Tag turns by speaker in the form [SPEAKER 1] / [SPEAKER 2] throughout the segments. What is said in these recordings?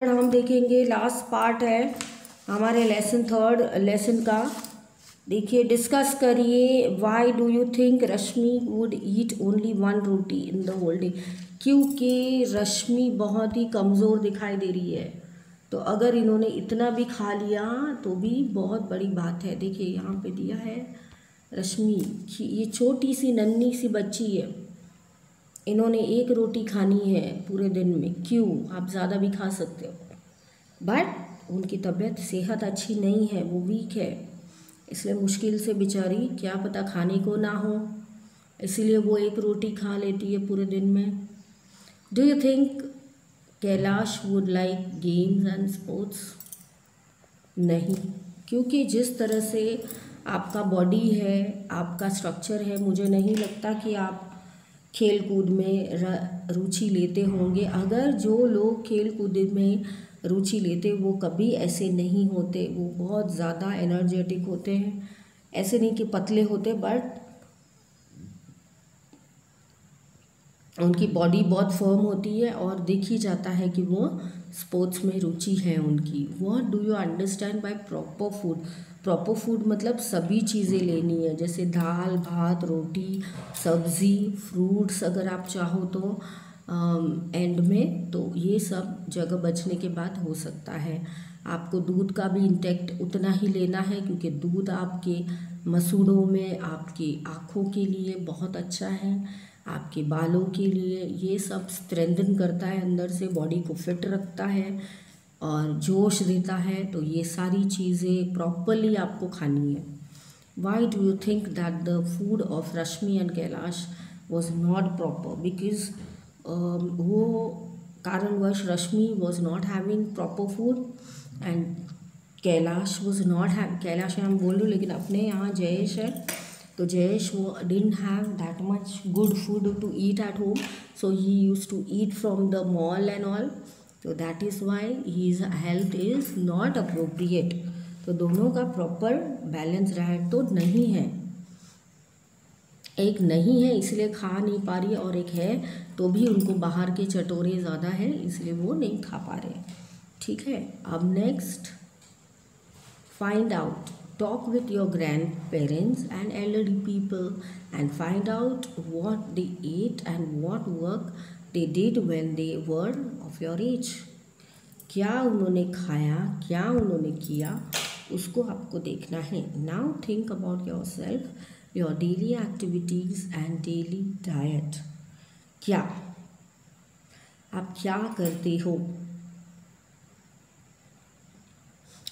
[SPEAKER 1] हम देखेंगे last part है हमारे थर्ड लेसन का। देखिए, डिस्कस करिए why do you think Rashmi would eat only one roti in the whole day. क्योंकि रश्मि बहुत ही कमज़ोर दिखाई दे रही है, तो अगर इन्होंने इतना भी खा लिया तो भी बहुत बड़ी बात है। देखिए यहाँ पे दिया है रश्मि, ये छोटी सी नन्ही सी बच्ची है, इन्होंने एक रोटी खानी है पूरे दिन में। क्यों? आप ज़्यादा भी खा सकते हो, बट उनकी तबीयत सेहत अच्छी नहीं है, वो वीक है, इसलिए मुश्किल से बेचारी, क्या पता खाने को ना हो, इसीलिए वो एक रोटी खा लेती है पूरे दिन में। Do you think Kailash would like games and sports? नहीं, क्योंकि जिस तरह से आपका बॉडी है, आपका स्ट्रक्चर है, मुझे नहीं लगता कि आप खेल कूद में रुचि लेते होंगे। अगर जो लोग खेल कूद में रुचि लेते वो कभी ऐसे नहीं होते, वो बहुत ज़्यादा एनर्जेटिक होते हैं। ऐसे नहीं कि पतले होते, बट उनकी बॉडी बहुत फर्म होती है और दिख ही जाता है कि वो स्पोर्ट्स में रुचि है उनकी। What do you understand by proper food? Proper food मतलब सभी चीज़ें लेनी है, जैसे दाल भात रोटी सब्ज़ी फ्रूट्स, अगर आप चाहो तो एंड में, तो ये सब जगह बचने के बाद हो सकता है। आपको दूध का भी इंटेक्ट उतना ही लेना है, क्योंकि दूध आपके मसूड़ों में, आपकी आँखों के लिए बहुत अच्छा है, आपके बालों के लिए ये सब स्ट्रेंथन करता है, अंदर से बॉडी को फिट रखता है और जोश देता है। तो ये सारी चीज़ें प्रॉपरली आपको खानी है। Why do you think that the food of Rashmi and Kailash was not proper? Because वो कारणवश Rashmi was not having proper food and Kailash was not have, Kailash हम बोल रही हूँ लेकिन अपने यहाँ जयेश है, तो जयेश वो didn't have that much good food to eat at home, so he used to eat from the mall and all, so that is why his health is not appropriate। तो दोनों का प्रॉपर बैलेंस डाइट तो नहीं है, एक नहीं है इसलिए खा नहीं पा रही है, और एक है तो भी उनको बाहर के चटोरे ज़्यादा है इसलिए वो नहीं खा पा रहे। ठीक है, अब next, find out, talk with your grandparents and elderly people and find out what they ate and what work they did when they were of your age। क्या उन्होंने खाया, क्या उन्होंने किया, उसको आपको देखना है। Now think about yourself, your daily activities and daily diet। क्या आप क्या करते हो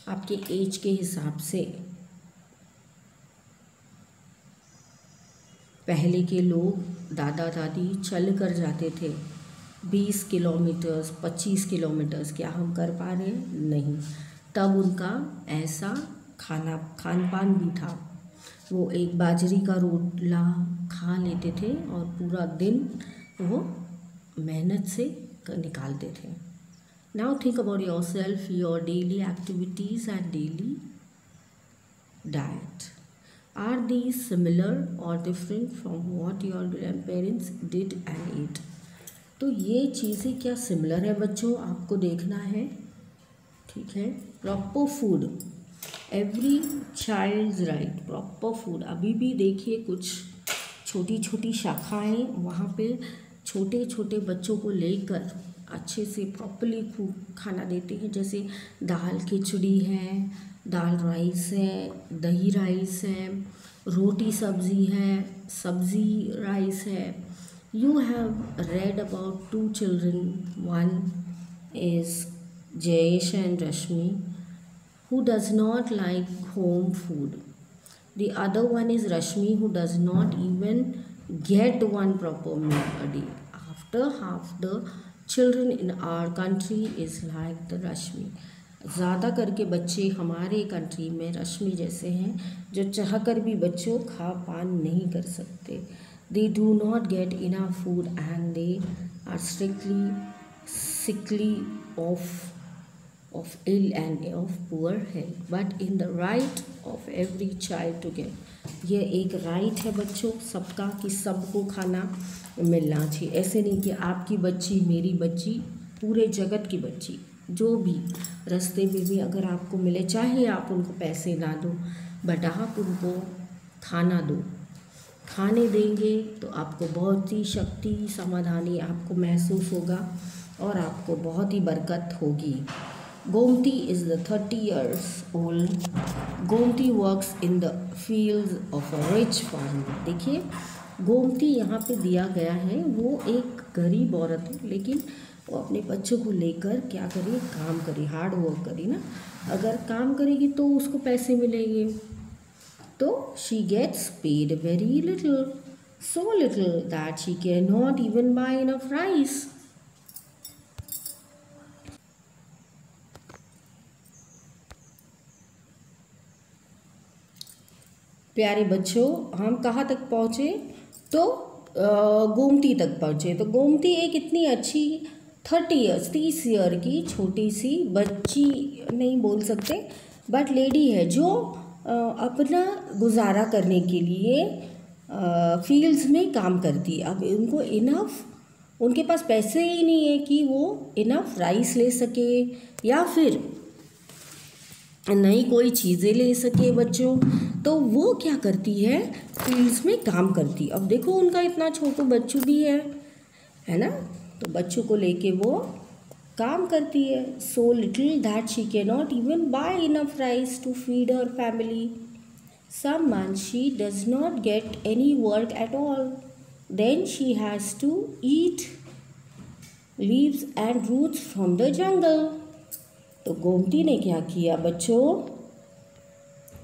[SPEAKER 1] आपके एज के हिसाब से। पहले के लोग दादा दादी चल कर जाते थे 20 किलोमीटर्स 25 किलोमीटर्स, क्या हम कर पा रहे हैं? नहीं। तब उनका ऐसा खान पान भी था, वो एक बाजरी का रोटला खा लेते थे और पूरा दिन वो मेहनत से निकालते थे। Now think about your self, your daily activities and daily diet. Are these similar or different from what your grandparents did and ate? तो ये चीज़ें क्या सिमिलर है बच्चों, आपको देखना है। ठीक है, proper food, every child's right, proper food. अभी भी देखिए कुछ छोटी छोटी शाखाएं वहाँ पे छोटे छोटे बच्चों को लेकर अच्छे से प्रॉपरली खाना देते हैं, जैसे दाल खिचड़ी है, दाल राइस है, दही राइस है, रोटी सब्ज़ी है, सब्ज़ी राइस है। You have read about 2 children, one is Jayesh and Rashmi, who does not like home food. The other one is Rashmi, who does not even get one proper meal a day. After half the children in our country is like the Rashmi। ज़्यादा करके बच्चे हमारे country में रश्मि जैसे हैं, जो चाह कर भी बच्चों खा पान नहीं कर सकते। They do not get enough food and they are strictly sickly of ill and of poor health, but in the right of every child to get। ये एक राइट है बच्चों सबका कि सबको खाना मिलना चाहिए। ऐसे नहीं कि आपकी बच्ची मेरी बच्ची, पूरे जगत की बच्ची जो भी रास्ते में भी अगर आपको मिले, चाहे आप उनको पैसे ना दो, बट आप उनको खाना दो। खाने देंगे तो आपको बहुत ही शक्ति, समाधानी आपको महसूस होगा और आपको बहुत ही बरकत होगी। Gomti is the 30 years old। Gomti works in the fields of a rich farmer. देखिए गोमती यहाँ पे दिया गया है, वो एक गरीब औरत है, लेकिन वो अपने बच्चों को लेकर क्या करी, काम करी, हार्ड वर्क करी ना। अगर काम करेगी तो उसको पैसे मिलेंगे, तो she gets paid very little, so little that she can not even buy enough rice. प्यारे बच्चों, हम कहाँ तक पहुँचे, तो गोमती तक पहुँचे। तो गोमती एक इतनी अच्छी 30 ईयर की छोटी सी बच्ची नहीं बोल सकते, बट लेडी है जो अपना गुजारा करने के लिए फील्ड्स में काम करती है। अब उनको उनके पास पैसे ही नहीं है कि वो इनफ राइस ले सके या फिर नई कोई चीज़ें ले सके बच्चों। तो वो क्या करती है, फील्ड्स में काम करती। अब देखो उनका इतना छोटा बच्चू भी है ना, तो बच्चों को लेके वो काम करती है। So little that she can not even buy enough rice to feed her family. Some months she does not get any work at all, then she has to eat leaves and roots from the jungle. तो गोमती ने क्या किया बच्चों,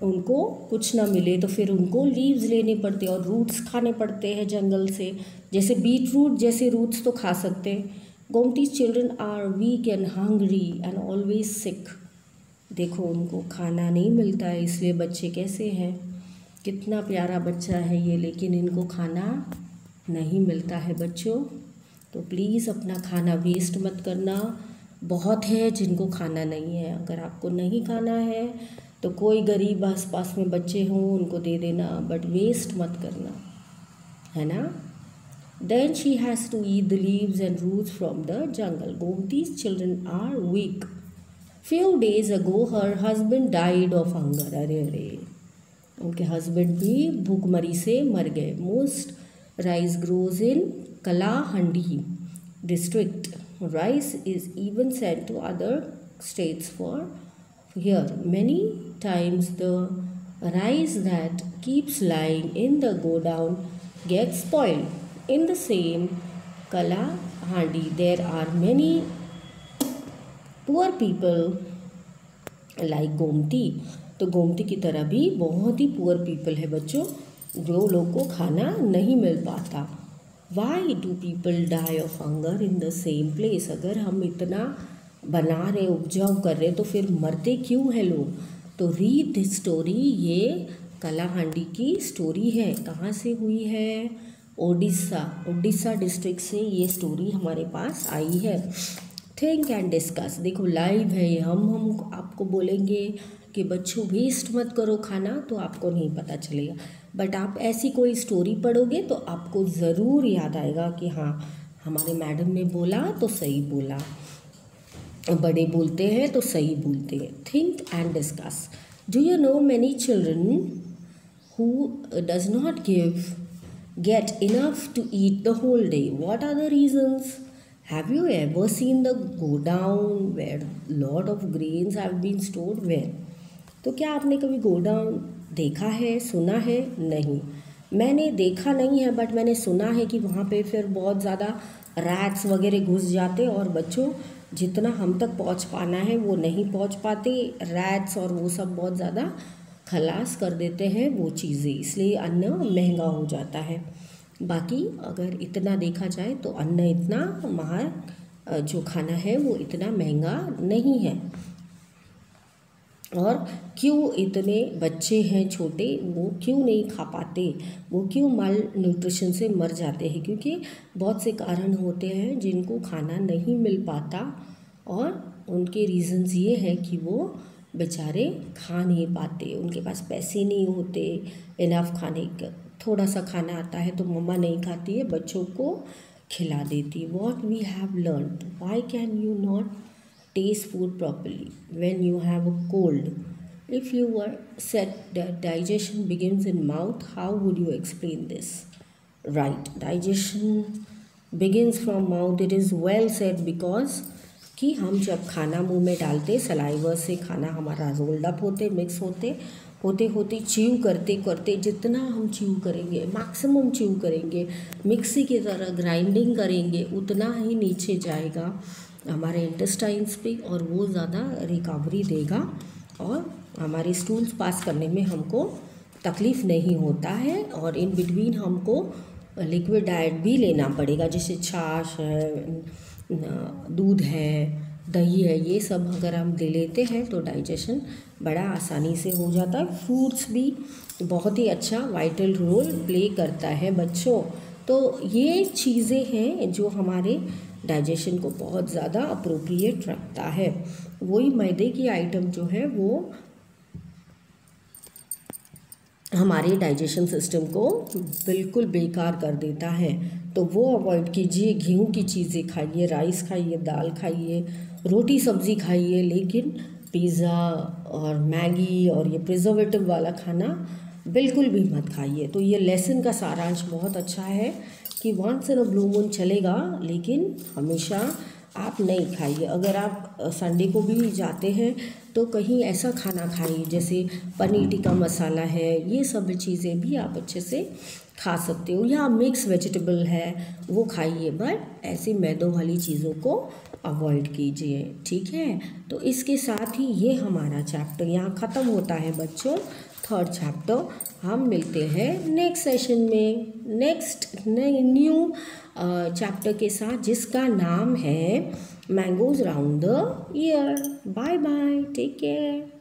[SPEAKER 1] उनको कुछ ना मिले तो फिर उनको लीव्स लेने पड़ते और रूट्स खाने पड़ते हैं जंगल से। जैसे बीट रूट जैसे रूट्स तो खा सकते हैं। Gomati's children are weak and hungry and always sick. देखो उनको खाना नहीं मिलता है, इसलिए बच्चे कैसे हैं, कितना प्यारा बच्चा है ये, लेकिन इनको खाना नहीं मिलता है बच्चों। तो प्लीज़ अपना खाना वेस्ट मत करना। बहुत है जिनको खाना नहीं है, अगर आपको नहीं खाना है तो कोई गरीब आसपास में बच्चे हों उनको दे देना, बट वेस्ट मत करना, है ना। Then she has to eat the leaves and roots from the jungle. Gomati's children are weak. Few days ago her husband died of hunger. अरे अरे, उनके हस्बैंड भी भूखमरी से मर गए। Most rice grows in Kalahandi district. Rice is even sent to other states for here. Many times the rice that keeps lying in the godown gets spoiled. In the same Kalahandi, there are many poor people like Gomti. तो गोमती की तरह भी बहुत ही poor people है बच्चों, जो लोग को खाना नहीं मिल पाता। Why do people die of hunger in the same place. अगर हम इतना बना रहे, उपजाऊ कर रहे, तो फिर मरते क्यों हैं लोग। तो रीड दिस स्टोरी, ये कलाहांडी की स्टोरी है। कहाँ से हुई है, उड़ीसा डिस्ट्रिक्ट से ये स्टोरी हमारे पास आई है। थिंक एंड डिस्कस, देखो लाइव है ये, हम आपको बोलेंगे कि बच्चों वेस्ट मत करो खाना, तो आपको नहीं पता चलेगा, बट आप ऐसी कोई स्टोरी पढ़ोगे तो आपको ज़रूर याद आएगा कि हाँ हमारे मैडम ने बोला तो सही बोला, बड़े बोलते हैं तो सही बोलते हैं। Think and discuss. Do you know many children who does not get enough to eat the whole day. What are the reasons. Have you ever seen the godown where lot of grains have been stored? Where? तो क्या आपने कभी godown देखा है, सुना है? नहीं, मैंने देखा नहीं है, बट मैंने सुना है कि वहाँ पे फिर बहुत ज़्यादा रैट्स वगैरह घुस जाते और बच्चों जितना हम तक पहुँच पाना है वो नहीं पहुँच पाते। रैट्स और वो सब बहुत ज़्यादा खलास कर देते हैं वो चीज़ें, इसलिए अन्न महंगा हो जाता है। बाकी अगर इतना देखा जाए तो अन्न इतना जो खाना है वो इतना महंगा नहीं है। और क्यों इतने बच्चे हैं छोटे, वो क्यों नहीं खा पाते, वो क्यों माल न्यूट्रिशन से मर जाते हैं, क्योंकि बहुत से कारण होते हैं जिनको खाना नहीं मिल पाता, और उनके रीज़न्स ये हैं कि वो बेचारे खा नहीं पाते, उनके पास पैसे नहीं होते इनफ खाने का। थोड़ा सा खाना आता है तो मम्मा नहीं खाती है, बच्चों को खिला देती। What we have learn, why can you not taste food properly when you have a cold. If you were said that digestion begins in mouth, how would you explain this? Right, digestion begins from mouth. It is well said because कि हम जब खाना मुंह में डालते saliva से खाना हमारा रोल्ड अप होते मिक्स होते होते च्यू करते करते जितना हम च्यू करेंगे मैक्सिमम च्यू करेंगे मिक्सी की तरह ग्राइंडिंग करेंगे उतना ही नीचे जाएगा हमारे इंटेस्टाइन्स पे और वो ज़्यादा रिकवरी देगा और हमारे स्टूल्स पास करने में हमको तकलीफ़ नहीं होता है और इन बिटवीन हमको लिक्विड डाइट भी लेना पड़ेगा जैसे छाछ है दूध है दही है ये सब अगर हम ले लेते हैं तो डाइजेशन बड़ा आसानी से हो जाता है। फ्रूट्स भी बहुत ही अच्छा वाइटल रोल प्ले करता है बच्चों। तो ये चीज़ें हैं जो हमारे डाइजेशन को बहुत ज़्यादा अप्रोप्रिएट रखता है। वही मैदे की आइटम जो है वो हमारे डाइजेशन सिस्टम को बिल्कुल बेकार कर देता है, तो वो अवॉइड कीजिए। गेहूं की चीज़ें खाइए, राइस खाइए, दाल खाइए, रोटी सब्ज़ी खाइए, लेकिन पिज़्ज़ा और मैगी और ये प्रिजर्वेटिव वाला खाना बिल्कुल भी मत खाइए। तो ये लेसन का सारांश बहुत अच्छा है कि once in a blue moon चलेगा, लेकिन हमेशा आप नहीं खाइए। अगर आप संडे को भी जाते हैं तो कहीं ऐसा खाना खाइए जैसे पनीर टिक्का मसाला है, ये सब चीज़ें भी आप अच्छे से खा सकते हो, या मिक्स वेजिटेबल है वो खाइए, बट ऐसे मैदों वाली चीज़ों को अवॉइड कीजिए। ठीक है, तो इसके साथ ही ये हमारा चैप्टर यहाँ ख़त्म होता है बच्चों, थर्ड चैप्टर। हम मिलते हैं नेक्स्ट सेशन में नेक्स्ट न्यू चैप्टर के साथ जिसका नाम है mangoes round the year. Bye bye, take care.